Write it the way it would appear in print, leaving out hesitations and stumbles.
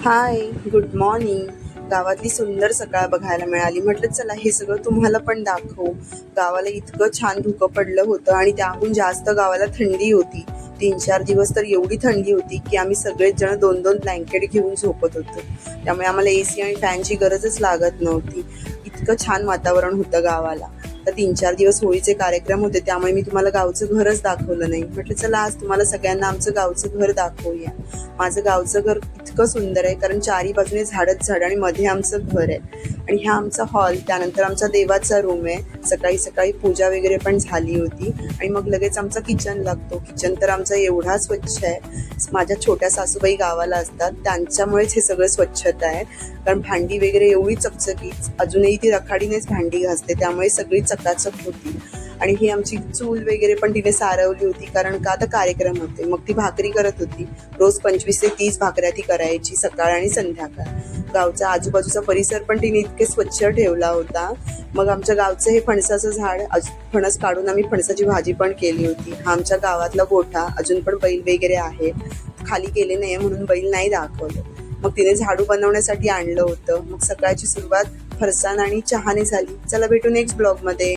हाय, good morning. गावातली सुंदर सकाळ बघायला मिळाली. म्हटलं चला हे सगळं तुम्हाला पण दाखवू. गावाला इतकं छान धुकं पडलं होतं आणि त्याहून जास्त गावाला थंडी होती. 3-4 दिवस तर एवढी थंडी होती की आम्ही सगळेच जण 2-2 ब्लँकेट घेऊन झोपत होतो. त्यामुळे आम्हाला एसी आणि फॅनची गरजच लागत नव्हती. इतकं छान वातावरण होतं गावाला. तर 3-4 दिवस होळीचे कार्यक्रम होते, त्यामुळे मी तुम्हाला गावचं घरच दाखवलं नाही. म्हटलं चला आज तुम्हाला सगळ्यांना आमचं गावचं घर दाखवूया. माझं गावचं घर इतकं सुंदर आहे कारण चारी बाजूने झाडच झाड आणि मध्ये आमचं घर आहे. आणि हा आमचा हॉल, त्यानंतर आमचा देवाचा रूम आहे. सकाळी सकाळी पूजा वगैरे पण झाली होती आणि मग लगेच आमचा किचन लागतो. किचन तर आमचा एवढा स्वच्छ आहे. माझ्या छोट्या सासूबाई गावाला असतात, त्यांच्यामुळेच हे सगळं स्वच्छता आहे. कारण भांडी वगैरे एवढी चकचकीत, अजूनही ती रखाडीनेच भांडी घासते, त्यामुळे सगळी चकाचक होती. आणि ही आमची चूल वगैरे पण तिने सारवली होती, कारण का आता कार्यक्रम होते. मग ती भाकरी करत होती. रोज 25 ते 30 भाकऱ्या ती करायची, सकाळ आणि संध्याकाळ. गावचा आजूबाजूचा परिसर पण तिने इतके स्वच्छ ठेवला होता. मग आमच्या गावचं हे फणसाचं झाड, फणस काढून आम्ही फणसाची भाजी पण केली होती. हा आमच्या गावातला गोठा, अजून पण बैल वगैरे आहे. खाली केले नाही म्हणून बैल नाही दाखवलं. मग तिने झाडू बनवण्यासाठी आणलं होतं. मग सकाळची सुरुवात फरसाण आणि चहाने झाली. चला भेटू नेक्स्ट ब्लॉगमध्ये.